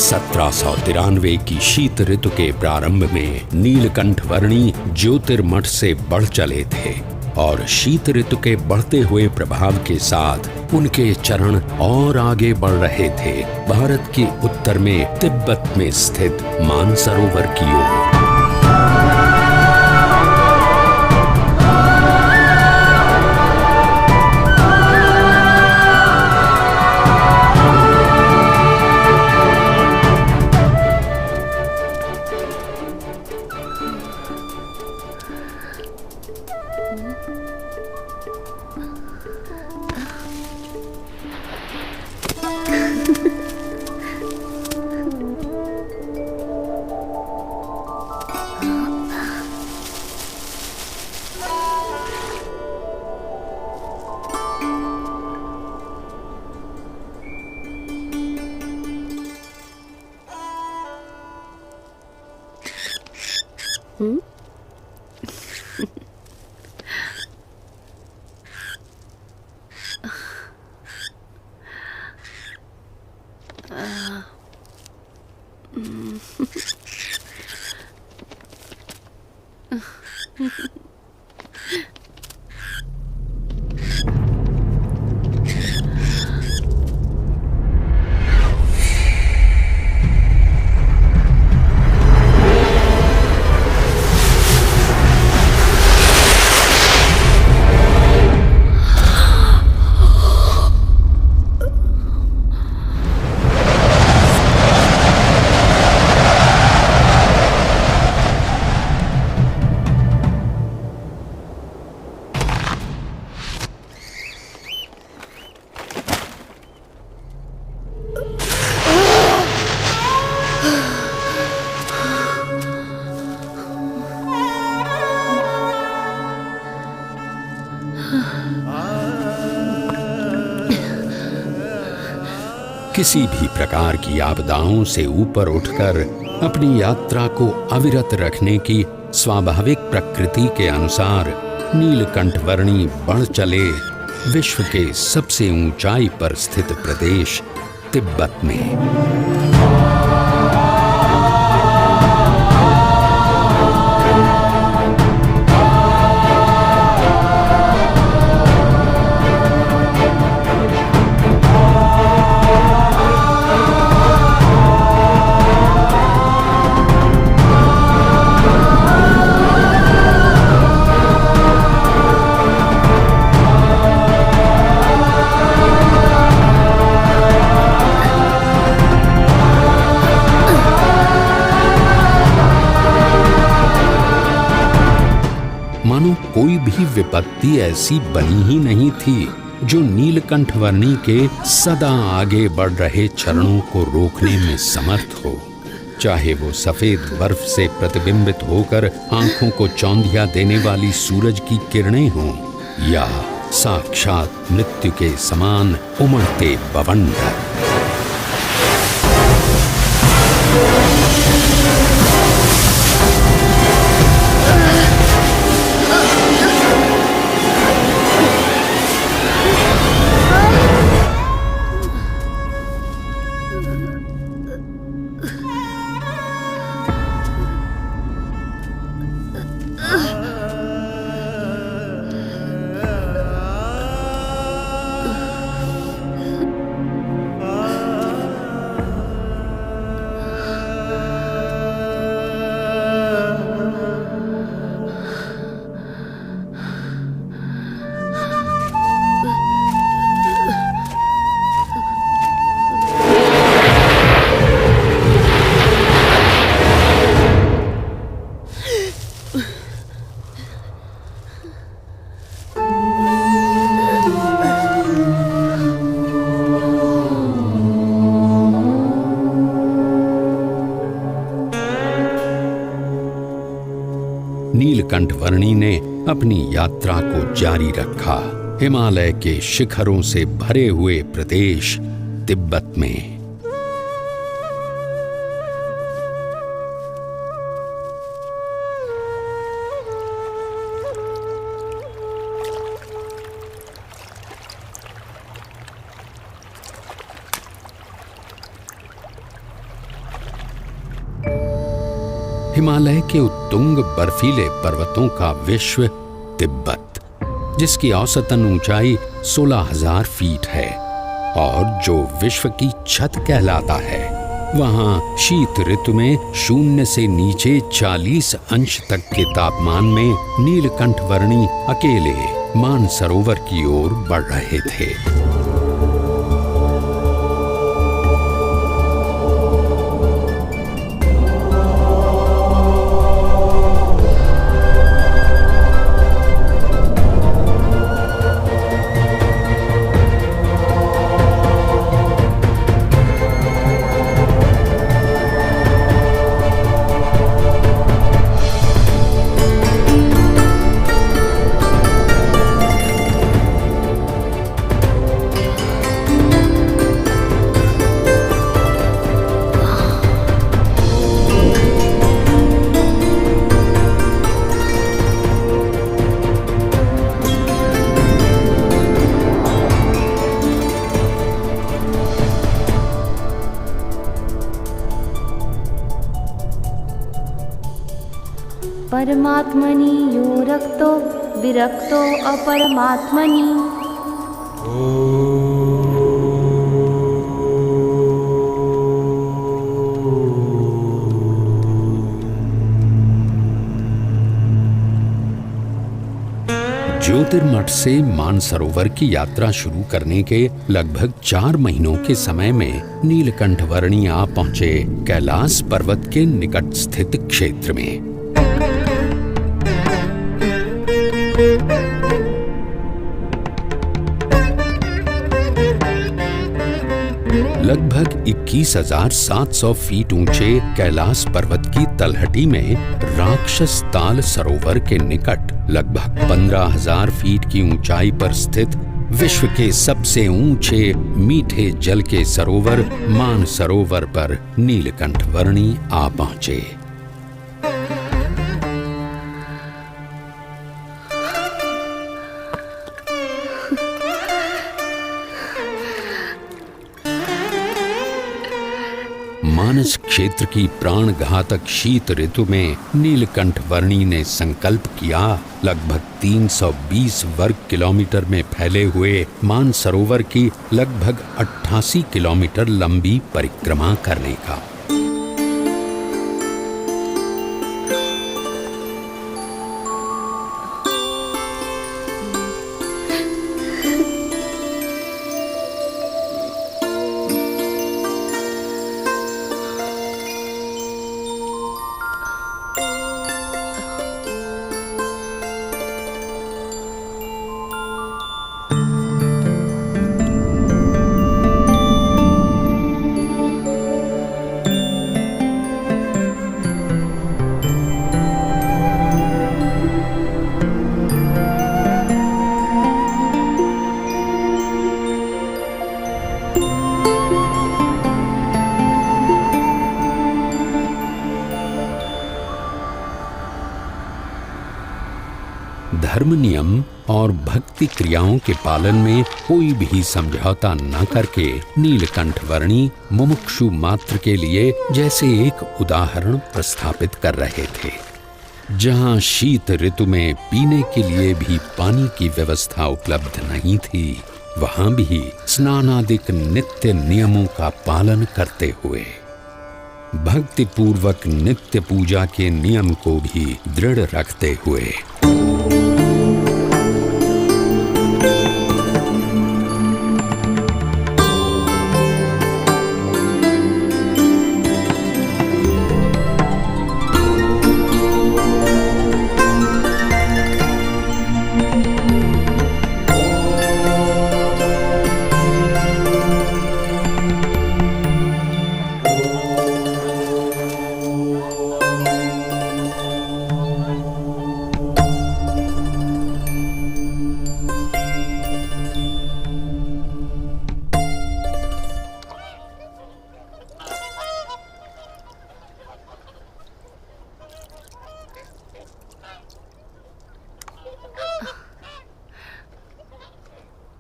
1793 की शीत ऋतु के प्रारंभ में नीलकंठ वर्णी ज्योतिर्मठ से बढ़ चले थे और शीत ऋतु के बढ़ते हुए प्रभाव के साथ उनके चरण और आगे बढ़ रहे थे भारत के उत्तर में तिब्बत में स्थित मानसरोवर की ओर। किसी भी प्रकार की आपदाओं से ऊपर उठकर अपनी यात्रा को अविरत रखने की स्वाभाविक प्रकृति के अनुसार नीलकंठ वर्णी बढ़ चले विश्व के सबसे ऊंचाई पर स्थित प्रदेश तिब्बत में। मानो कोई भी विपत्ति ऐसी बनी ही नहीं थी जो नीलकंठ वर्णी के सदा आगे बढ़ रहे चरणों को रोकने में समर्थ हो, चाहे वो सफेद बर्फ से प्रतिबिंबित होकर आंखों को चौंधिया देने वाली सूरज की किरणें हों या साक्षात मृत्यु के समान उमड़ते बवंडर। नीलकंठ वर्णी ने अपनी यात्रा को जारी रखा हिमालय के शिखरों से भरे हुए प्रदेश तिब्बत में। हिमालय के उत्तुंग बर्फीले पर्वतों का विश्व तिब्बत, जिसकी औसतन ऊंचाई 16,000 फीट है और जो विश्व की छत कहलाता है, वहाँ शीत ऋतु में 0 से नीचे 40 अंश तक के तापमान में नीलकंठ वर्णी अकेले मानसरोवर की ओर बढ़ रहे थे। परमात्मनि यो रक्तो विरक्तो अपरमात्मनि। ज्योतिर्मठ से मानसरोवर की यात्रा शुरू करने के लगभग 4 महीनों के समय में नीलकंठ वर्णी आ पहुंचे कैलाश पर्वत के निकट स्थित क्षेत्र में। लगभग 21,700 फीट ऊंचे कैलाश पर्वत की तलहटी में राक्षस ताल सरोवर के निकट लगभग 15,000 फीट की ऊंचाई पर स्थित विश्व के सबसे ऊंचे मीठे जल के सरोवर मानसरोवर पर नीलकंठ वर्णी आ पहुंचे। मानस क्षेत्र की प्राण घातक शीत ऋतु में नीलकंठ वर्णी ने संकल्प किया लगभग 320 वर्ग किलोमीटर में फैले हुए मानसरोवर की लगभग 88 किलोमीटर लंबी परिक्रमा करने का। धर्म नियम और भक्ति क्रियाओं के पालन में कोई भी समझौता न करके नीलकंठ वर्णी मुमुक्षु मात्र के लिए जैसे एक उदाहरण प्रस्थापित कर रहे थे। जहां शीत ऋतु में पीने के लिए भी पानी की व्यवस्था उपलब्ध नहीं थी, वहां भी स्नानादिक नित्य नियमों का पालन करते हुए भक्ति पूर्वक नित्य पूजा के नियम को भी दृढ़ रखते हुए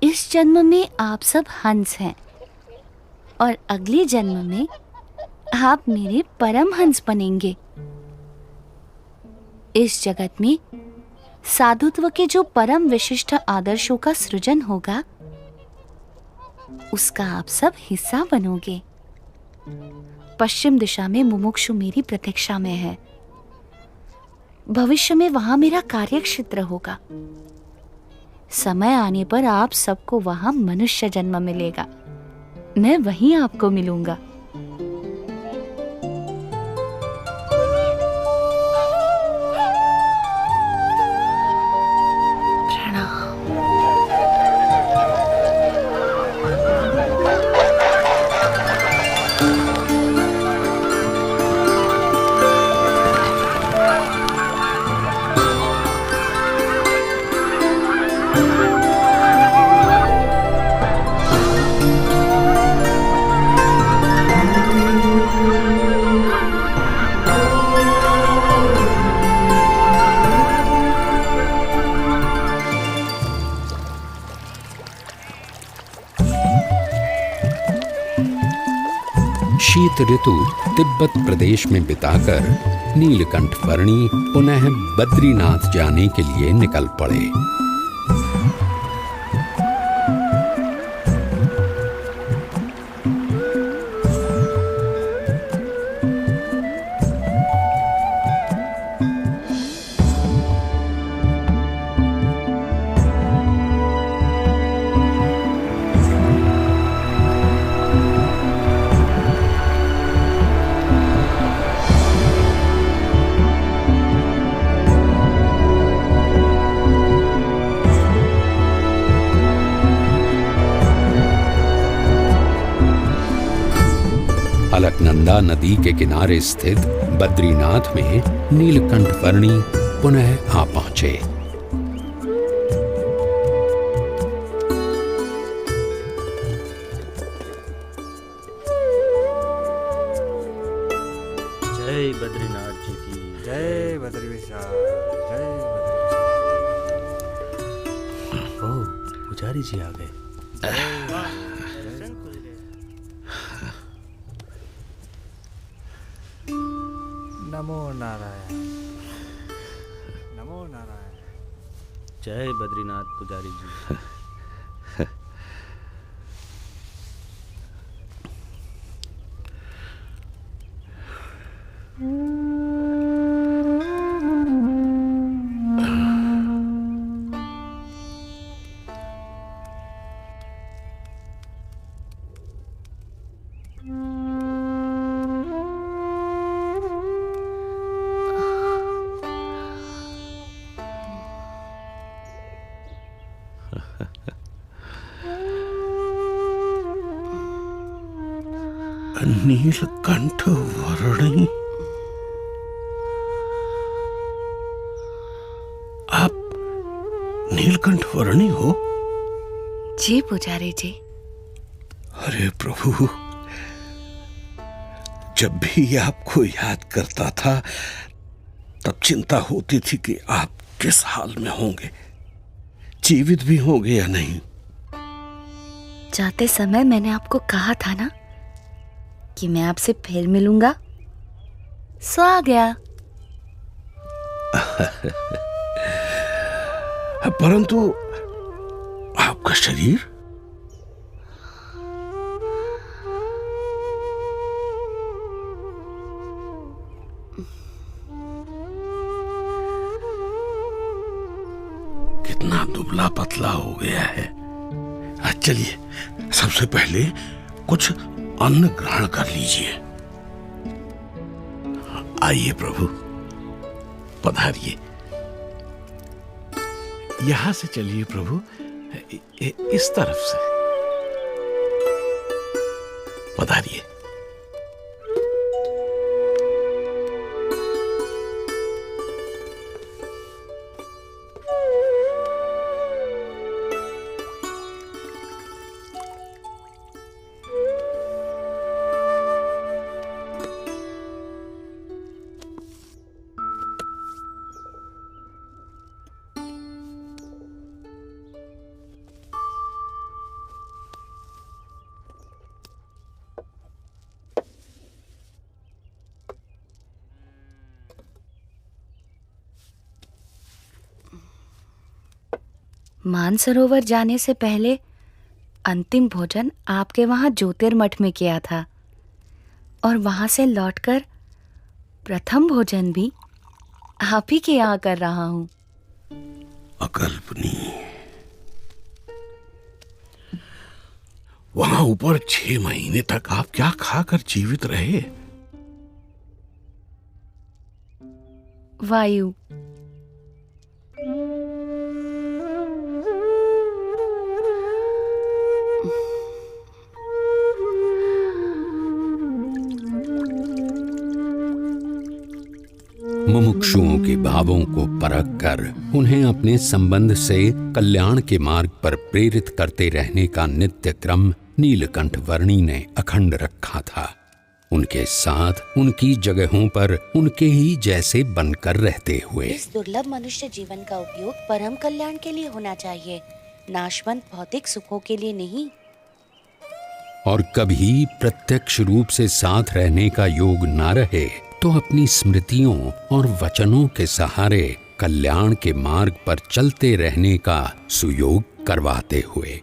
इस जन्म में आप सब हंस हैं और अगले जन्म में आप मेरे परम हंस बनेंगे। इस जगत में साधुत्व के जो परम विशिष्ट आदर्शों का सृजन होगा, उसका आप सब हिस्सा बनोगे। पश्चिम दिशा में मुमुक्षु मेरी प्रतीक्षा में है। भविष्य में वहां मेरा कार्यक्षेत्र होगा। समय आने पर आप सबको वहां मनुष्य जन्म मिलेगा। मैं वहीं आपको मिलूंगा। शीत ऋतु तिब्बत प्रदेश में बिताकर नीलकंठ वर्णी पुनः बद्रीनाथ जाने के लिए निकल पड़े। अलकनंदा नदी के किनारे स्थित बद्रीनाथ में नीलकंठ वर्णी पुनः आ पहुंचे। जय बद्रीनाथ जी की जय बद्री विशाल, जय बद्री। ओ पुजारी जी आ गए। नमो नारायण, नमो नारायण। जय बद्रीनाथ पुजारी जी। नीलकंठ वर्णी, आप नीलकंठ वर्णी हो? जी पुजारी जी। अरे प्रभु, जब भी आपको याद करता था तब चिंता होती थी कि आप किस हाल में होंगे, जीवित भी होंगे या नहीं। जाते समय मैंने आपको कहा था ना कि मैं आपसे फिर मिलूंगा, सो आ गया। परंतु आपका शरीर? कितना दुबला पतला हो गया है। चलिए, सबसे पहले कुछ अन्न ग्रहण कर लीजिए। आइए प्रभु, पधारिए। यहां से चलिए प्रभु, इस तरफ से पधारिए। मानसरोवर जाने से पहले अंतिम भोजन आपके वहां ज्योतिर्मठ में किया था, और वहां से लौटकर प्रथम भोजन भी आप ही के यहाँ कर रहा हूँ। अकल्पनीय। वहां ऊपर 6 महीने तक आप क्या खाकर जीवित रहे? वायु। मुमुक्षुओं के भावों को परख कर उन्हें अपने संबंध से कल्याण के मार्ग पर प्रेरित करते रहने का नित्य क्रम नीलकंठ वर्णी ने अखंड रखा था। उनके साथ उनकी जगहों पर उनके ही जैसे बनकर रहते हुए। इस दुर्लभ मनुष्य जीवन का उपयोग परम कल्याण के लिए होना चाहिए, नाशवंत भौतिक सुखों के लिए नहीं। और कभी प्रत्यक्ष रूप से साथ रहने का योग ना रहे तो अपनी स्मृतियों और वचनों के सहारे कल्याण के मार्ग पर चलते रहने का सुयोग करवाते हुए।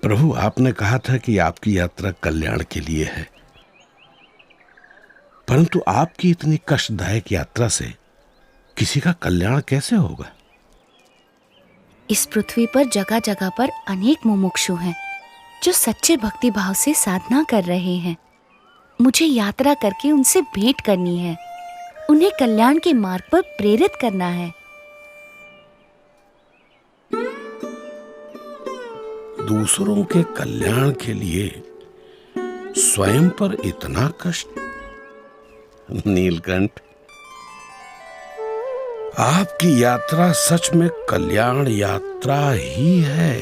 प्रभु, आपने कहा था कि आपकी यात्रा कल्याण के लिए है, परंतु आपकी इतनी कष्टदायक यात्रा से किसी का कल्याण कैसे होगा? इस पृथ्वी पर जगह जगह पर अनेक मुमुक्षु हैं जो सच्चे भक्ति भाव से साधना कर रहे हैं। मुझे यात्रा करके उनसे भेंट करनी है, उन्हें कल्याण के मार्ग पर प्रेरित करना है। दूसरों के कल्याण के लिए स्वयं पर इतना कष्ट? नीलकंठ, आपकी यात्रा सच में कल्याण यात्रा ही है।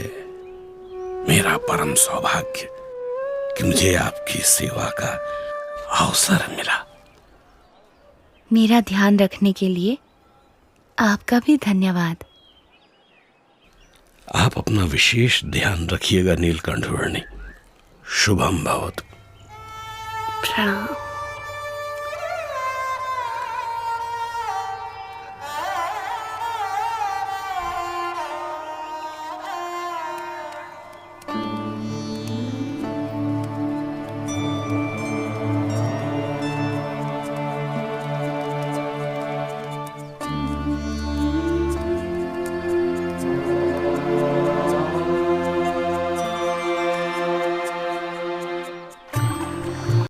मेरा परम सौभाग्य कि मुझे आपकी सेवा का अवसर मिला। मेरा ध्यान रखने के लिए आपका भी धन्यवाद। आप अपना विशेष ध्यान रखिएगा नीलकंठ वर्णी। शुभम भवतु। प्रणाम।